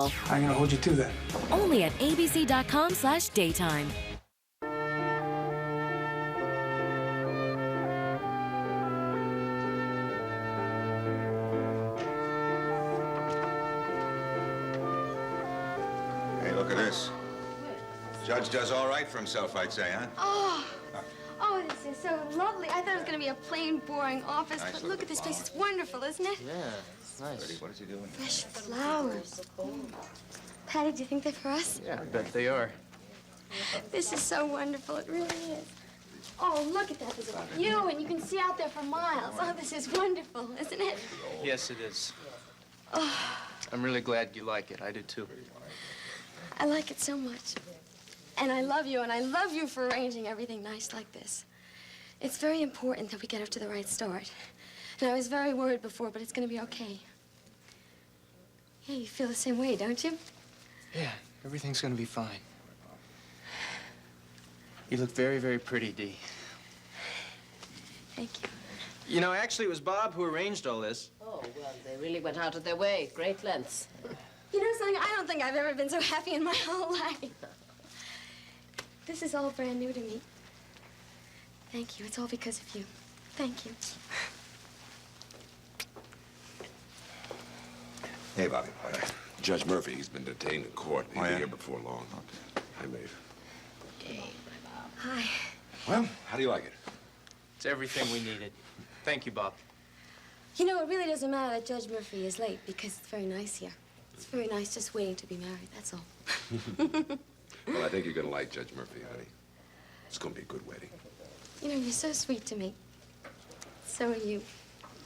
I'm gonna hold you to that. Only at abc.com/daytime. Hey, look at this. Judge does all right for himself, I'd say, huh? Oh, this is so lovely. I thought it was going to be a plain, boring office, Nice but look look at at this the place. flowers. It's wonderful, isn't it? Yeah, it's nice. Freddie, what is he doing? Fresh flowers. Patty, do you think they're for us? Yeah, I bet they are. This is so wonderful. It really is. Oh, look at that. There's a view, and you can see out there for miles. Oh, this is wonderful, isn't it? Yes, it is. I'm really glad you like it. I do, too. I like it so much. And I love you, and I love you for arranging everything nice like this. It's very important that we get off to the right start. And I was very worried before, but it's going to be okay. Yeah, you feel the same way, don't you? Yeah, everything's gonna be fine. You look very, very pretty, Dee. Thank you. You know, actually, it was Bob who arranged all this. Oh, well, they really went out of their way. Great lengths. You know something? I don't think I've ever been so happy in my whole life. This is all brand new to me. Thank you. It's all because of you. Thank you. Hey, Bobby. Judge Murphy, he's been detained in court. He'll be here before long. Hi, Maeve. Hi. Well, how do you like it? It's everything we needed. Thank you, Bob. You know, it really doesn't matter that Judge Murphy is late because it's very nice here. It's very nice just waiting to be married, that's all. Well, I think you're gonna like Judge Murphy, honey. It's gonna be a good wedding. You know, you're so sweet to me. So are you.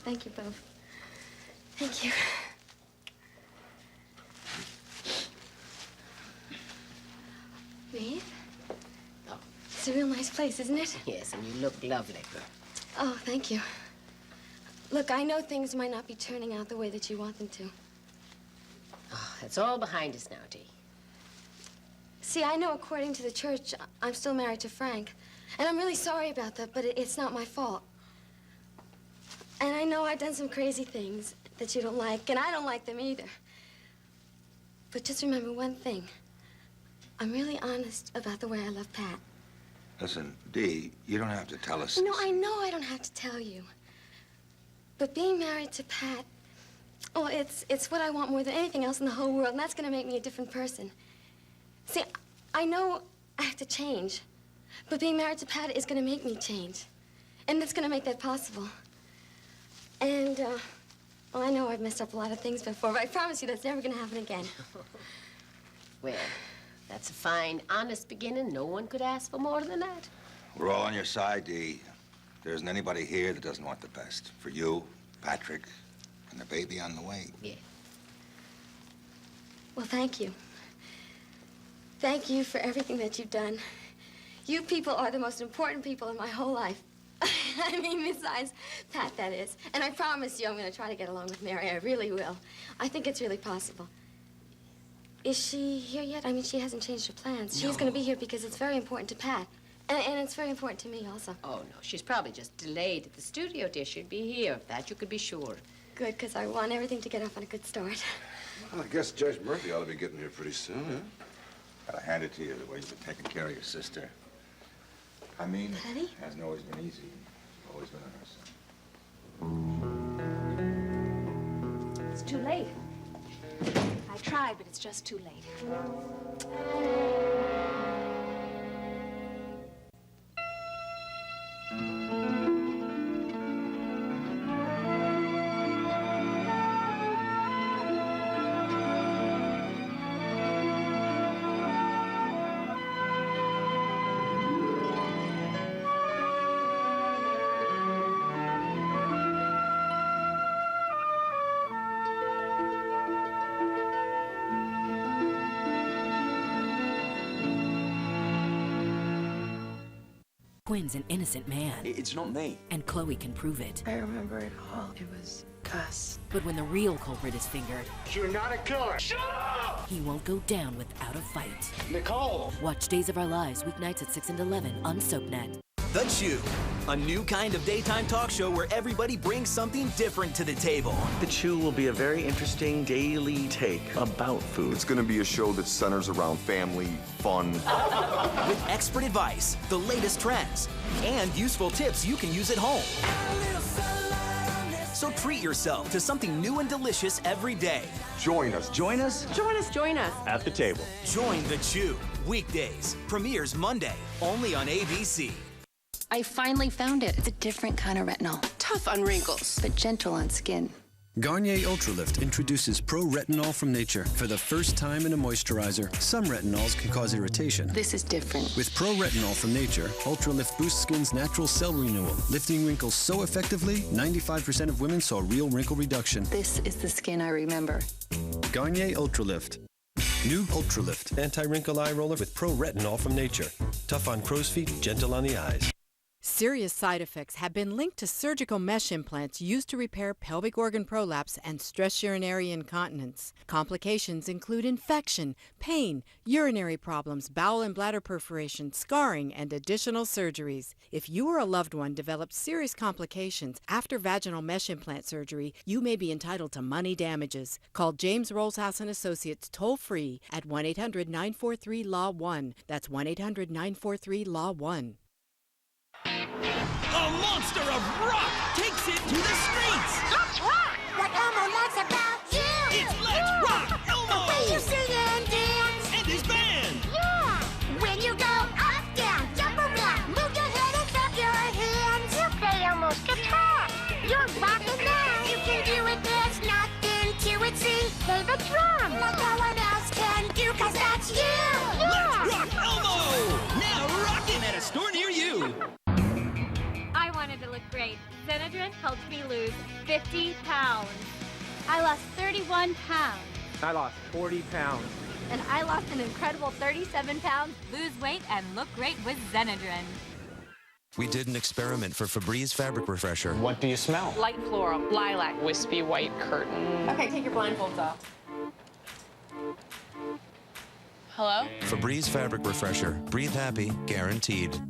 Thank you both. Thank you. Maeve? Oh. It's a real nice place, isn't it? Yes, and you look lovely. Oh, thank you. Look, I know things might not be turning out the way that you want them to. Oh, it's all behind us now, Dee. See, I know according to the church, I'm still married to Frank. And I'm really sorry about that, but it's not my fault. And I know I've done some crazy things that you don't like, and I don't like them either. But just remember one thing. I'm really honest about the way I love Pat. Listen, Dee, you don't have to tell us. No, I know I don't have to tell you. But being married to Pat, oh, it's what I want more than anything else in the whole world, and that's going to make me a different person. See, I know I have to change, but being married to Pat is going to make me change. And it's going to make that possible. And, well, I know I've messed up a lot of things before, but I promise you that's never going to happen again. Well, that's a fine, honest beginning. No one could ask for more than that. We're all on your side, Dee. There isn't anybody here that doesn't want the best. For you, Patrick, and the baby on the way. Yeah. Well, thank you. Thank you for everything that you've done. You people are the most important people in my whole life. I mean, besides Pat, that is. And I promise you I'm going to try to get along with Mary. I really will. I think it's really possible. Is she here yet? I mean, she hasn't changed her plans. She's going to be here because it's very important to Pat. And it's very important to me also. Oh, no, she's probably just delayed at the studio, dear. She'd be here. Of that you could be sure. Good, because I want everything to get off on a good start. Well, I guess Judge Murphy ought to be getting here pretty soon, huh? Gotta hand it to you, the way you've been taking care of your sister. I mean, Patty? it hasn't always been easy. It's always been on her side. It's too late. I tried, but it's just too late. Quinn's an innocent man, It's not me. and Chloe can prove it. I remember it all. It was Gus. But when the real culprit is fingered, You're not a killer. Shut up! he won't go down without a fight. Nicole! Watch Days of Our Lives weeknights at 6 and 11 on SoapNet. The Chew, a new kind of daytime talk show where everybody brings something different to the table. The Chew will be a very interesting daily take about food. It's going to be a show that centers around family, fun. With expert advice, the latest trends, and useful tips you can use at home. So treat yourself to something new and delicious every day. Join us. Join us. Join us. Join us. At the table. Join The Chew. Weekdays. Premieres Monday. Only on ABC. I finally found it. It's a different kind of retinol. Tough on wrinkles, but gentle on skin. Garnier Ultralift introduces Pro Retinol from nature. For the first time in a moisturizer, some retinols can cause irritation. This is different. With Pro Retinol from nature, Ultralift boosts skin's natural cell renewal, lifting wrinkles so effectively, 95% of women saw real wrinkle reduction. This is the skin I remember. Garnier Ultralift. New Ultralift, anti-wrinkle eye roller with Pro Retinol from nature. Tough on crow's feet, gentle on the eyes. Serious side effects have been linked to surgical mesh implants used to repair pelvic organ prolapse and stress urinary incontinence. Complications include infection, pain, urinary problems, bowel and bladder perforation, scarring, and additional surgeries. If you or a loved one develops serious complications after vaginal mesh implant surgery, you may be entitled to money damages. Call James Rollshouse and Associates toll-free at 1-800-943-LAW-1. That's 1-800-943-LAW-1. A monster of rock takes it to the streets. Let's rock! What Elmo likes about you! It's Let's Rock Elmo! The way you sing and dance! And his band! Yeah! When you go up, down, jump around, move your head and clap your hands! You play Elmo's guitar! You're rocking now! You can do it, there's nothing to it. See, play the drum like no one else can do, 'cause that's you! Yeah! Let's Rock Elmo! Now rocking at a store near you! I wanted to look great. Benadryl helped me lose 50 pounds. I lost 31 pounds. I lost 40 pounds. And I lost an incredible 37 pounds. Lose weight and look great with Benadryl. We did an experiment for Febreze Fabric Refresher. What do you smell? light floral, lilac, wispy white curtain. Okay, take your blindfolds off. Hello? Febreze Fabric Refresher. Breathe happy, guaranteed.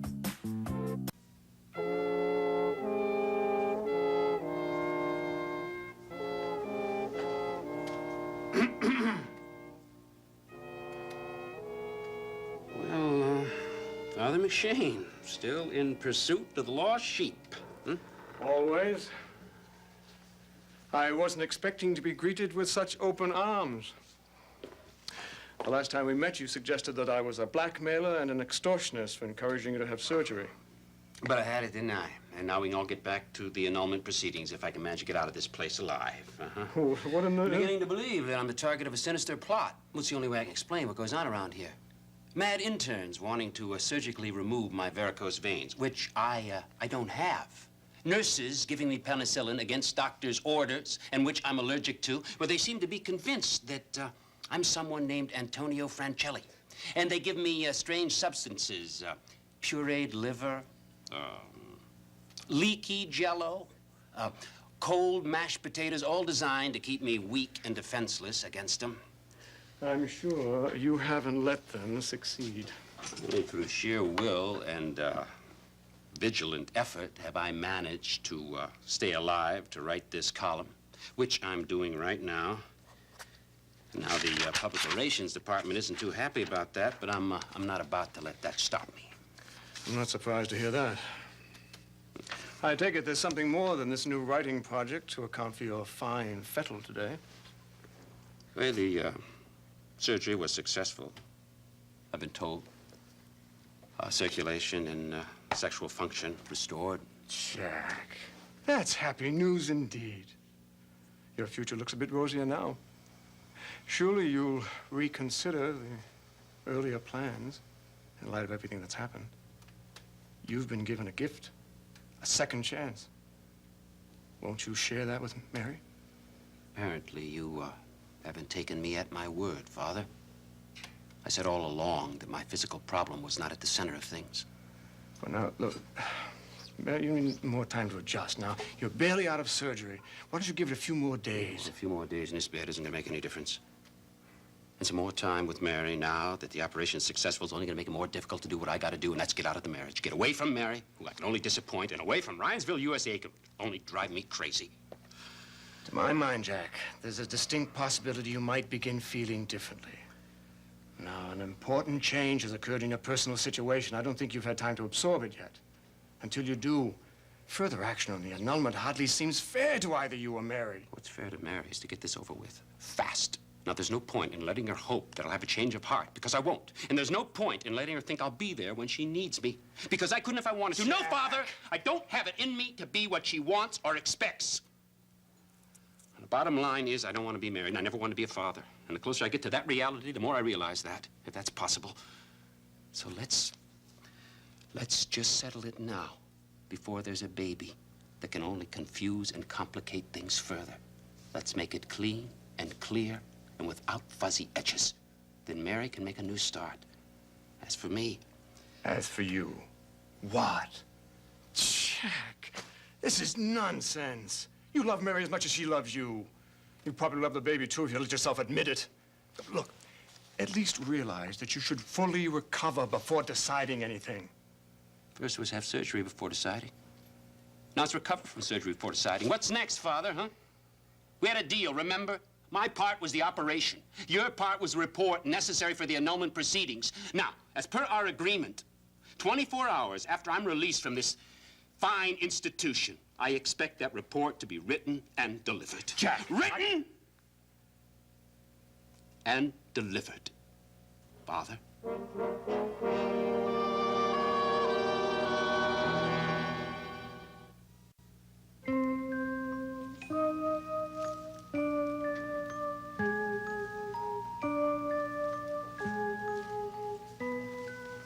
Father McShane, still in pursuit of the lost sheep. Always. I wasn't expecting to be greeted with such open arms. The last time we met, you suggested that I was a blackmailer and an extortionist for encouraging you to have surgery. But I had it, didn't I? And now we can all get back to the annulment proceedings if I can manage to get out of this place alive. Oh, what in the... I'm beginning to believe that I'm the target of a sinister plot. What's the only way I can explain what goes on around here? Mad interns wanting to surgically remove my varicose veins, which I don't have. Nurses giving me penicillin against doctors' orders, and which I'm allergic to, where they seem to be convinced that I'm someone named Antonio Francelli. And they give me strange substances, pureed liver, leaky jello, cold mashed potatoes, all designed to keep me weak and defenseless against them. I'm sure you haven't let them succeed. Only through sheer will and vigilant effort have I managed to stay alive to write this column, which I'm doing right now. Now, the Public Relations Department isn't too happy about that, but I'm not about to let that stop me. I'm not surprised to hear that. I take it there's something more than this new writing project to account for your fine fettle today. Well, the surgery was successful, I've been told. Circulation and sexual function restored. Jack, that's happy news indeed. Your future looks a bit rosier now. Surely you'll reconsider the earlier plans in light of everything that's happened. You've been given a gift, a second chance. Won't you share that with Mary? Apparently, you haven't taken me at my word, Father. I said all along that my physical problem was not at the center of things. Well, now, look, Mary, you need more time to adjust. Now, you're barely out of surgery. Why don't you give it a few more days? A few more days in this bed isn't going to make any difference. And some more time with Mary now that the operation is successful is only going to make it more difficult to do what I got to do, and that's get out of the marriage. Get away from Mary, who I can only disappoint, and away from Ryansville, USA, can only drive me crazy. To my mind, Jack, there's a distinct possibility you might begin feeling differently. Now, an important change has occurred in your personal situation. I don't think you've had time to absorb it yet. Until you do, further action on the annulment hardly seems fair to either you or Mary. What's fair to Mary is to get this over with, fast. Now, there's no point in letting her hope that I'll have a change of heart, because I won't. And there's no point in letting her think I'll be there when she needs me, because I couldn't if I wanted to. Jack. No, Father, I don't have it in me to be what she wants or expects. And the bottom line is I don't want to be married, and I never want to be a father. And the closer I get to that reality, the more I realize that, if that's possible. So let's just settle it now, before there's a baby that can only confuse and complicate things further. Let's make it clean and clear and without fuzzy edges. Then Mary can make a new start. As for me... As for you, what? Jack, this is nonsense. You love Mary as much as she loves you. You probably love the baby, too, if you let yourself admit it. Look, at least realize that you should fully recover before deciding anything. First was have surgery before deciding. Now it's recover from surgery before deciding. What's next, Father, huh? We had a deal, remember? My part was the operation. Your part was the report necessary for the annulment proceedings. Now, as per our agreement, 24 hours after I'm released from this fine institution, I expect that report to be written and delivered. Jack! Written and delivered, Father.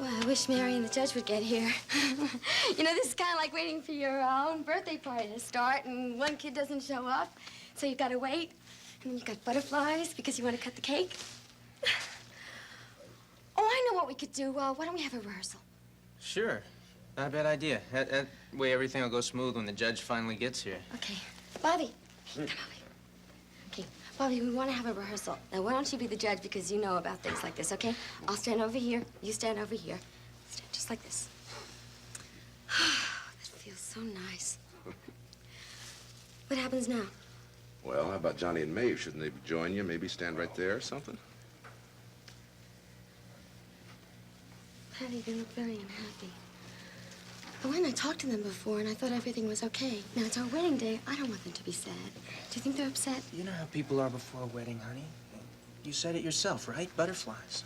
I wish Mary and the judge would get here. You know, this is kind of like waiting for your own birthday party to start, and one kid doesn't show up, so you've got to wait. And then you've got butterflies because you want to cut the cake. Oh, I know what we could do. Why don't we have a rehearsal? Sure. Not a bad idea. That way everything will go smooth when the judge finally gets here. Okay. Bobby, come over here. Okay, Bobby, we want to have a rehearsal. Now, why don't you be the judge because you know about things like this, okay? I'll stand over here. You stand over here. Stand just like this. That feels so nice. What happens now? Well, how about Johnny and Maeve? Shouldn't they join you? Maybe stand right there or something? Patty, they look very unhappy. I went and I talked to them before, and I thought everything was okay. Now, it's our wedding day. I don't want them to be sad. Do you think they're upset? You know how people are before a wedding, honey. You said it yourself, right? Butterflies.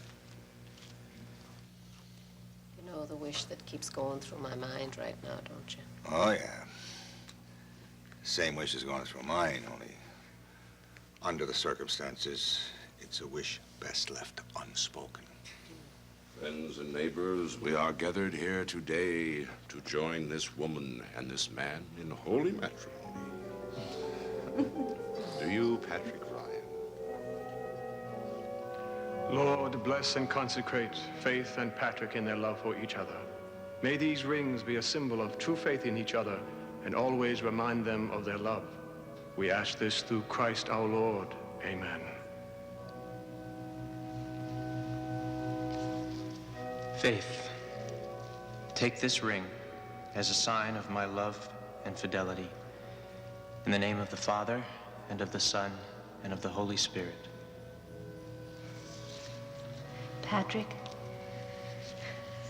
You know the wish that keeps going through my mind right now, don't you? Oh, yeah. Same wish is going through mine, only under the circumstances, it's a wish best left unspoken. Friends and neighbors, we are gathered here today to join this woman and this man in holy matrimony. Do you, Patrick Ryan? Lord, bless and consecrate Faith and Patrick in their love for each other. May these rings be a symbol of true faith in each other and always remind them of their love. We ask this through Christ our Lord. Amen. Faith, take this ring as a sign of my love and fidelity. In the name of the Father, and of the Son, and of the Holy Spirit. Patrick,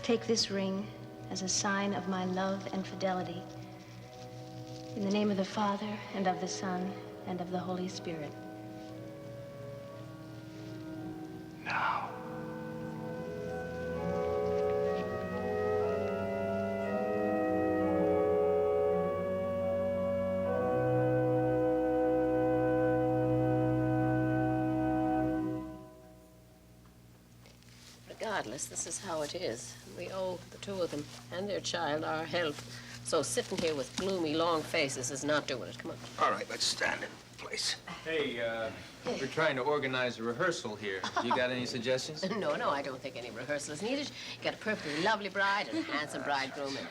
take this ring as a sign of my love and fidelity. In the name of the Father, and of the Son, and of the Holy Spirit. Now. Regardless, this is how it is. We owe the two of them and their child our help. So sitting here with gloomy, long faces is not doing it. Come on. All right, let's stand in place. Hey, we're trying to organize a rehearsal here. You got any suggestions? No, I don't think any rehearsal is needed. You got a perfectly lovely bride and a handsome bridegroom and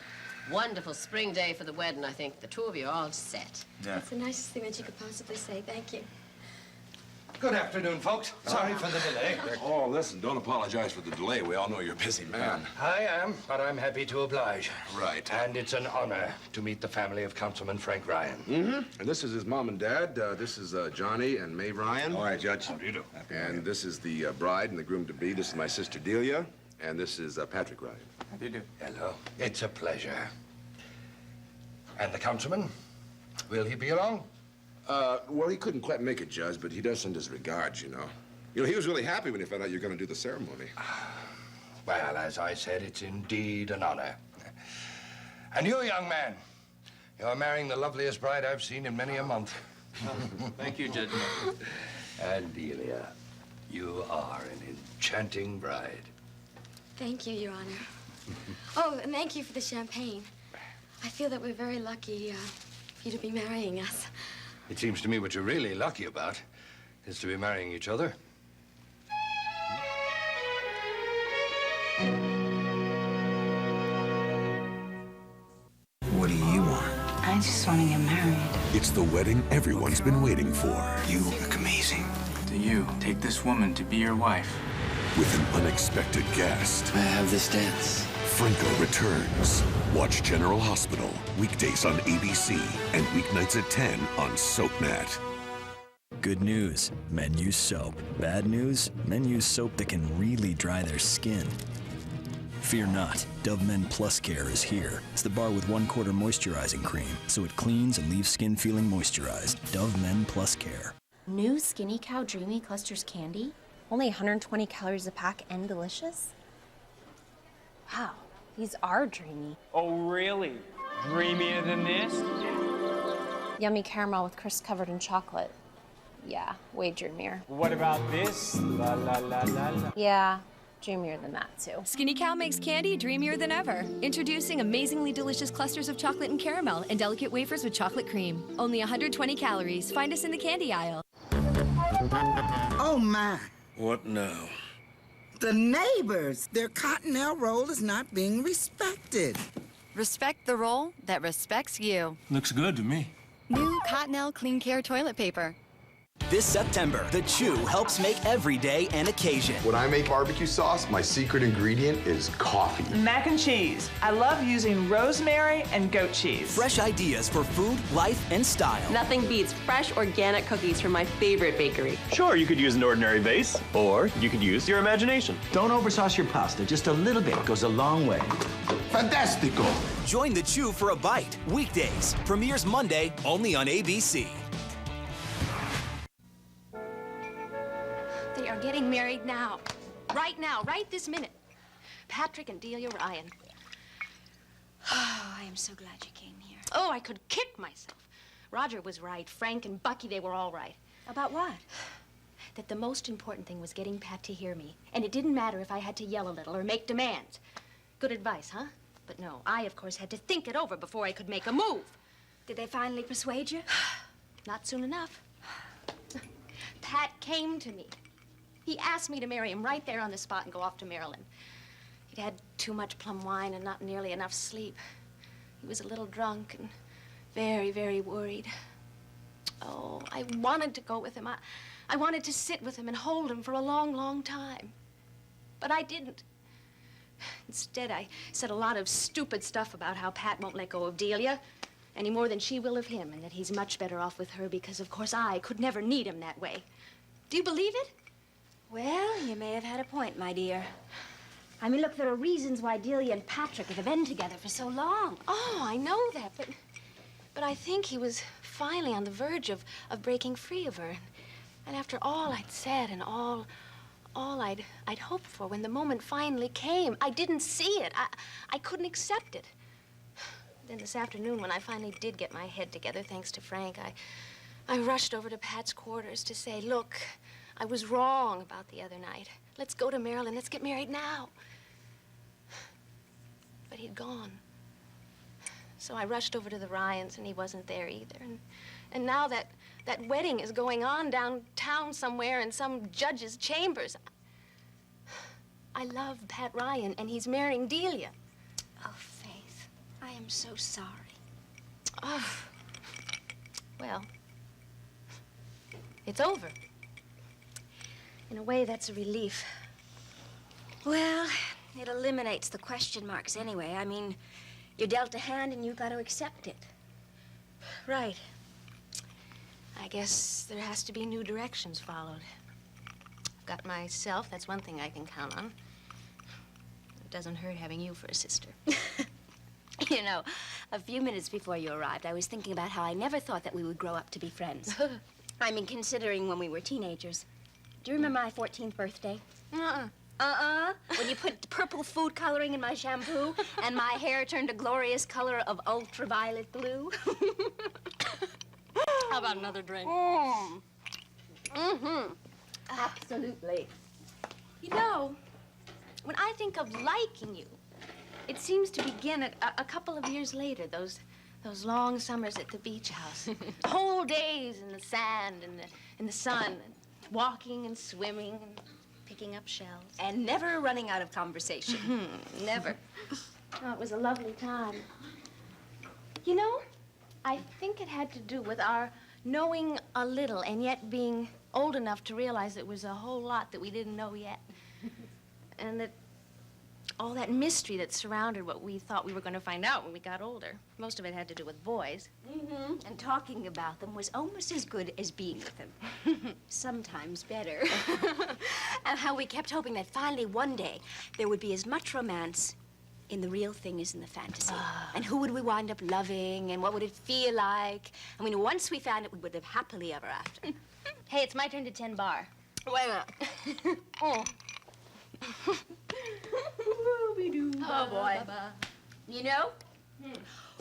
a wonderful spring day for the wedding. I think the two of you are all set. That's the nicest thing that you could possibly say. Thank you. Good afternoon, folks. Sorry for the delay. Oh, listen, don't apologize for the delay. We all know you're a busy man. I am, but I'm happy to oblige. Right. And it's an honor to meet the family of Councilman Frank Ryan. And this is his mom and dad. This is Johnny and Mae Ryan. All right, Judge. How do you do? And this is the bride and the groom-to-be. This is my sister Delia. And this is Patrick Ryan. How do you do? Hello. It's a pleasure. And the councilman? Will he be along? Well, he couldn't quite make it, Judge, but he does send his regards, you know. You know, he was really happy when he found out you're going to do the ceremony. Well, as I said, it's indeed an honor. And you, young man, you're marrying the loveliest bride I've seen in many a month. Thank you, Judge. And Delia, you are an enchanting bride. Thank you, Your Honor. Oh, and thank you for the champagne. I feel that we're very lucky for you to be marrying us. It seems to me what you're really lucky about is to be marrying each other. What do you want? I just want to get married. It's the wedding everyone's been waiting for. You look amazing. Do you take this woman to be your wife? With an unexpected guest. May I have this dance? Franco returns. Watch General Hospital, weekdays on ABC and weeknights at 10 on SoapNet. Good news, men use soap. Bad news, men use soap that can really dry their skin. Fear not, Dove Men Plus Care is here. It's the bar with 1/4 moisturizing cream, so it cleans and leaves skin feeling moisturized. Dove Men Plus Care. New Skinny Cow Dreamy Clusters candy? Only 120 calories a pack and delicious? Wow, these are dreamy. Oh, really? Dreamier than this? Yummy caramel with crisp covered in chocolate. Yeah, way dreamier. What about this? La la la la la. Yeah, dreamier than that too. Skinny Cow makes candy dreamier than ever. Introducing amazingly delicious clusters of chocolate and caramel and delicate wafers with chocolate cream. Only 120 calories. Find us in the candy aisle. Oh my, What now? the neighbors, their Cottonelle roll is not being respected. Respect the roll that respects you. Looks good to me. New Cottonelle Clean Care Toilet Paper. This September, The Chew helps make every day an occasion. When I make barbecue sauce, my secret ingredient is coffee. Mac and cheese. I love using rosemary and goat cheese. Fresh ideas for food, life, and style. Nothing beats fresh organic cookies from my favorite bakery. Sure, you could use an ordinary base, or you could use your imagination. Don't oversauce your pasta. Just a little bit goes a long way. Fantastico! Join The Chew for a bite. Weekdays. Premieres Monday, only on ABC. They are getting married now. Right now, right this minute. Patrick and Delia Ryan. Oh, I am so glad you came here. Oh, I could kick myself. Roger was right. Frank and Bucky, they were all right. About what? That the most important thing was getting Pat to hear me. And it didn't matter if I had to yell a little or make demands. Good advice, huh? But no, I, of course, had to think it over before I could make a move. Did they finally persuade you? Not soon enough. Pat came to me. He asked me to marry him right there on the spot and go off to Maryland. He'd had too much plum wine and not nearly enough sleep. He was a little drunk and very, very worried. Oh, I wanted to go with him. I wanted to sit with him and hold him for a long, long time. But I didn't. Instead, I said a lot of stupid stuff about how Pat won't let go of Delia any more than she will of him, and that he's much better off with her because, of course, I could never need him that way. Do you believe it? Well, you may have had a point, my dear. I mean, look, there are reasons why Delia and Patrick have been together for so long. Oh, I know that, but I think he was finally on the verge of breaking free of her. And after all I'd said and all I'd hoped for, when the moment finally came, I didn't see it. I couldn't accept it. Then this afternoon, when I finally did get my head together, thanks to Frank, I rushed over to Pat's quarters to say, look, I was wrong about the other night. Let's go to Maryland. Let's get married now. But he'd gone. So I rushed over to the Ryans, and he wasn't there either. And now that wedding is going on downtown somewhere in some judge's chambers. I love Pat Ryan, and he's marrying Delia. Oh, Faith, I am so sorry. Oh, well, it's over. In a way, that's a relief. Well, it eliminates the question marks anyway. I mean, you're dealt a hand and you've got to accept it. Right. I guess there has to be new directions followed. I've got myself, that's one thing I can count on. It doesn't hurt having you for a sister. You know, a few minutes before you arrived, I was thinking about how I never thought that we would grow up to be friends. I mean, considering when we were teenagers. Do you remember my 14th birthday? When you put purple food coloring in my shampoo and my hair turned a glorious color of ultraviolet blue. How about another drink? Absolutely. You know, when I think of liking you, it seems to begin at a couple of years later, those long summers at the beach house. Whole days in the sand and in the sun, walking and swimming and picking up shells. And never running out of conversation. Never. Oh, it was a lovely time. You know, I think it had to do with our knowing a little and yet being old enough to realize there was a whole lot that we didn't know yet. And that all that mystery that surrounded what we thought we were going to find out when we got older. Most of it had to do with boys. And talking about them was almost as good as being with them. Sometimes better. And how we kept hoping that finally one day there would be as much romance in the real thing as in the fantasy. And who would we wind up loving, and what would it feel like? I mean, once we found it, we would live happily ever after. Hey, it's my turn to 10 bar. Wait a minute. Oh. Oh, boy. You know,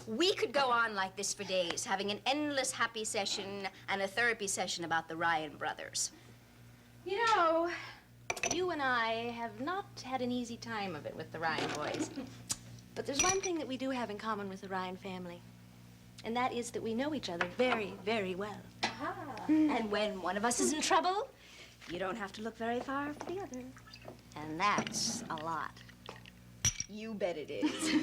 we could go on like this for days, having an endless happy session and a therapy session about the Ryan brothers. You know, you and I have not had an easy time of it with the Ryan boys. But there's one thing that we do have in common with the Ryan family, and that is that we know each other very, very well. And when one of us is in trouble, you don't have to look very far for the other. And that's a lot. You bet it is.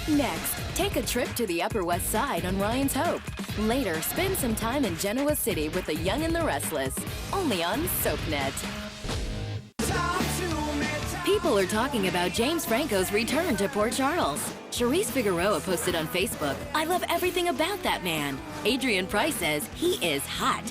Next, take a trip to the Upper West Side on Ryan's Hope. Later, spend some time in Genoa City with the Young and the Restless. Only on SoapNet. People are talking about James Franco's return to Port Charles. Charisse Figueroa posted on Facebook, "I love everything about that man." Adrian Price says he is hot.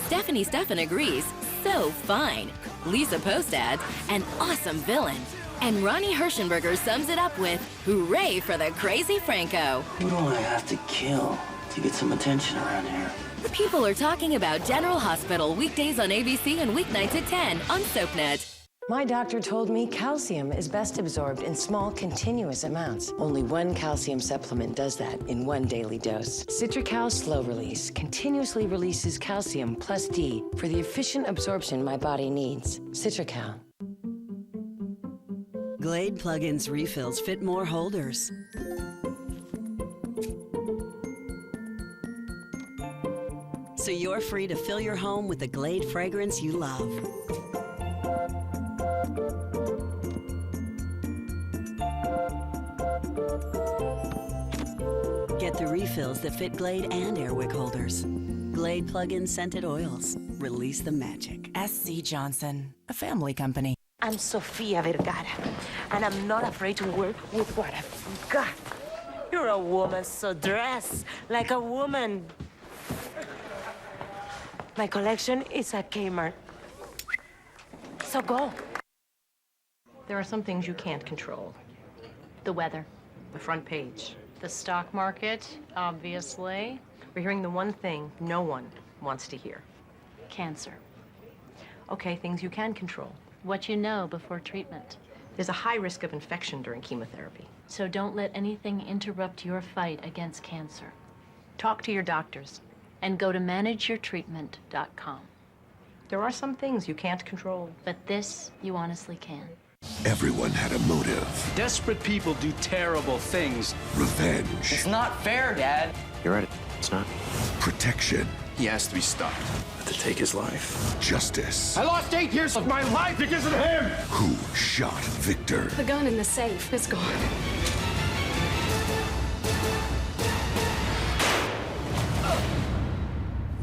Stephanie Stephan agrees, so fine. Lisa Post adds, an awesome villain. And Ronnie Hirschenberger sums it up with, hooray for the crazy Franco. Who do I have to kill to get some attention around here? People are talking about General Hospital weekdays on ABC and weeknights at 10 on SoapNet. My doctor told me calcium is best absorbed in small, continuous amounts. Only one calcium supplement does that in one daily dose. Citracal Slow Release continuously releases calcium plus D for the efficient absorption my body needs. Citracal. Glade plug-ins refills fit more holders. So you're free to fill your home with the Glade fragrance you love. Get the refills that fit Glade and Airwick holders. Glade plug-in scented oils. Release the magic. SC Johnson, a family company. I'm Sofia Vergara, and I'm not afraid to work with what I've got. You're a woman, so dress like a woman. My collection is at Kmart. So go. There are some things you can't control. The weather, the front page, the stock market, obviously. We're hearing the one thing no one wants to hear. Cancer. Okay, things you can control. What you know before treatment. There's a high risk of infection during chemotherapy. So don't let anything interrupt your fight against cancer. Talk to your doctors and go to manageyourtreatment.com. There are some things you can't control, but this you honestly can. Everyone had a motive. Desperate people do terrible things. Revenge. It's not fair, Dad. You're right. It's not. Protection. He has to be stopped. But to take his life. Justice. I lost 8 years of my life because of him! Who shot Victor? The gun in the safe is gone.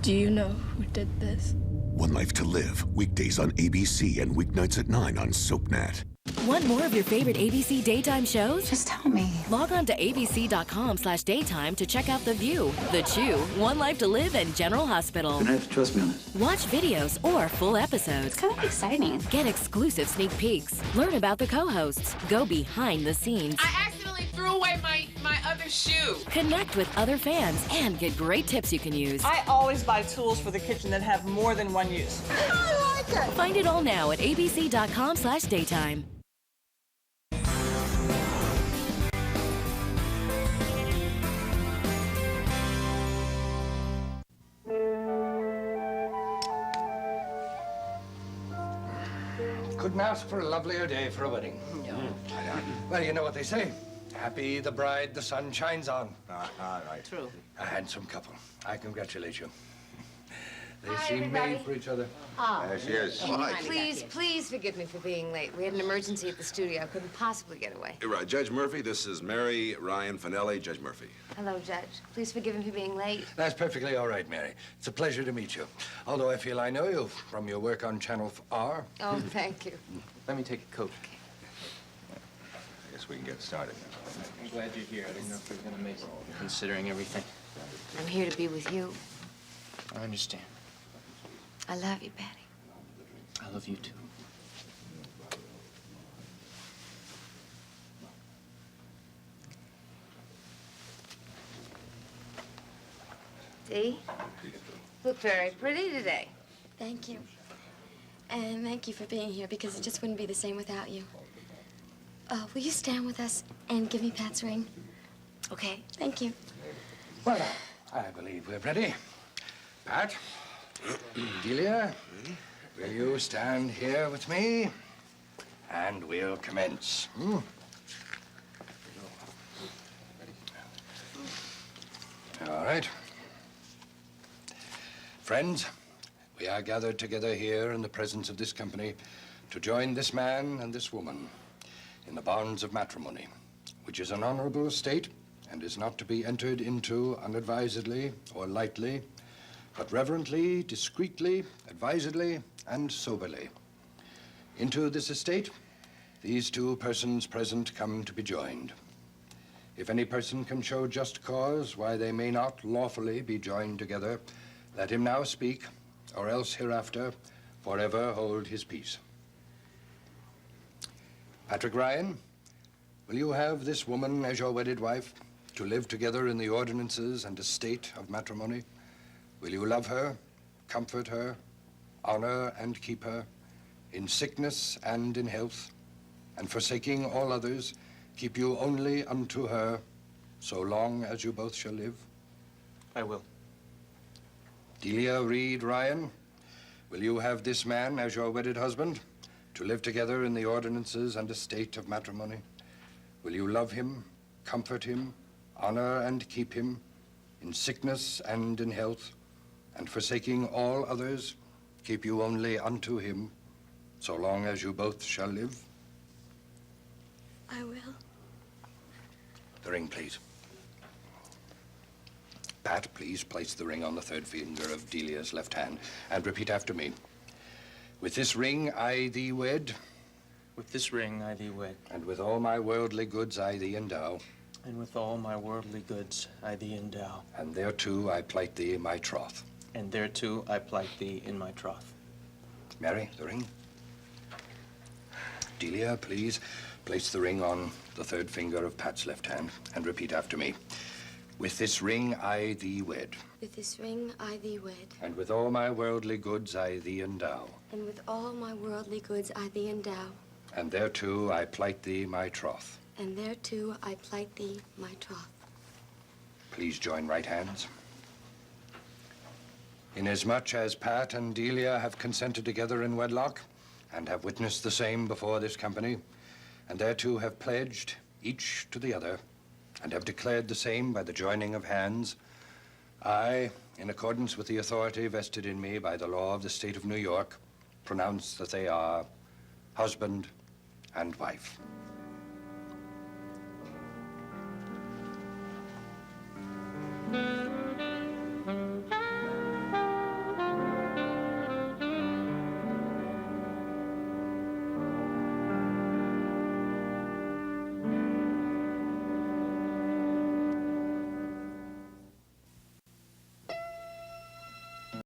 Do you know who did this? One Life to Live, weekdays on ABC and weeknights at 9 on SoapNet. Want more of your favorite ABC daytime shows? Just tell me. Log on to abc.com/daytime to check out The View, The Chew, One Life to Live, and General Hospital. You're gonna have to trust me on this. Watch videos or full episodes. It's kind of exciting. Get exclusive sneak peeks. Learn about the co-hosts. Go behind the scenes. I accidentally threw away my other shoe. Connect with other fans and get great tips you can use. I always buy tools for the kitchen that have more than one use. I like it. Find it all now at abc.com/daytime. Couldn't ask for a lovelier day for a wedding. Well, you know what they say. Happy the bride the sun shines on. Right. True. A handsome couple. I congratulate you. They Hi, seem everybody. made for each other. Oh. There she is. Please forgive me for being late. We had an emergency at the studio. I couldn't possibly get away. Right, Judge Murphy, this is Mary Ryan Finelli, Judge Murphy. Hello, Judge. Please forgive me for being late. That's perfectly all right, Mary. It's a pleasure to meet you. Although I feel I know you from your work on Channel R. Oh, thank you. Let me take a coat. I guess we can get started now. I'm glad you're here. I didn't know if we were going to make it, considering everything. I'm here to be with you. I understand. I love you, Patty. I love you, too. See? Look very pretty today. Thank you. And thank you for being here, because it just wouldn't be the same without you. Will you stand with us and give me Pat's ring? Okay. Thank you. Well, I believe we're ready. Pat, Delia, will you stand here with me? And we'll commence. All right. Friends, we are gathered together here in the presence of this company to join this man and this woman in the bonds of matrimony, which is an honorable estate and is not to be entered into unadvisedly or lightly, but reverently, discreetly, advisedly, and soberly. Into this estate, these two persons present come to be joined. If any person can show just cause why they may not lawfully be joined together, let him now speak, or else hereafter forever hold his peace. Patrick Ryan, will you have this woman as your wedded wife, to live together in the ordinances and estate of matrimony? Will you love her, comfort her, honor and keep her, in sickness and in health, and forsaking all others, keep you only unto her, so long as you both shall live? I will. Delia Reed Ryan, will you have this man as your wedded husband, to live together in the ordinances and estate of matrimony? Will you love him, comfort him, honor and keep him, in sickness and in health, and forsaking all others, keep you only unto him, so long as you both shall live? I will. The ring, please. Pat, please place the ring on the third finger of Delia's left hand and repeat after me. With this ring I thee wed. With this ring I thee wed. And with all my worldly goods I thee endow. And with all my worldly goods I thee endow. And thereto I plight thee my troth. And thereto I plight thee in my troth. Mary, the ring. Delia, please place the ring on the third finger of Pat's left hand and repeat after me. With this ring I thee wed. With this ring I thee wed. And with all my worldly goods I thee endow. And with all my worldly goods I thee endow. And thereto I plight thee my troth. And thereto I plight thee my troth. Please join right hands. Inasmuch as Pat and Delia have consented together in wedlock, and have witnessed the same before this company, and thereto have pledged each to the other, and have declared the same by the joining of hands, I, in accordance with the authority vested in me by the law of the state of New York, pronounce that they are husband and wife.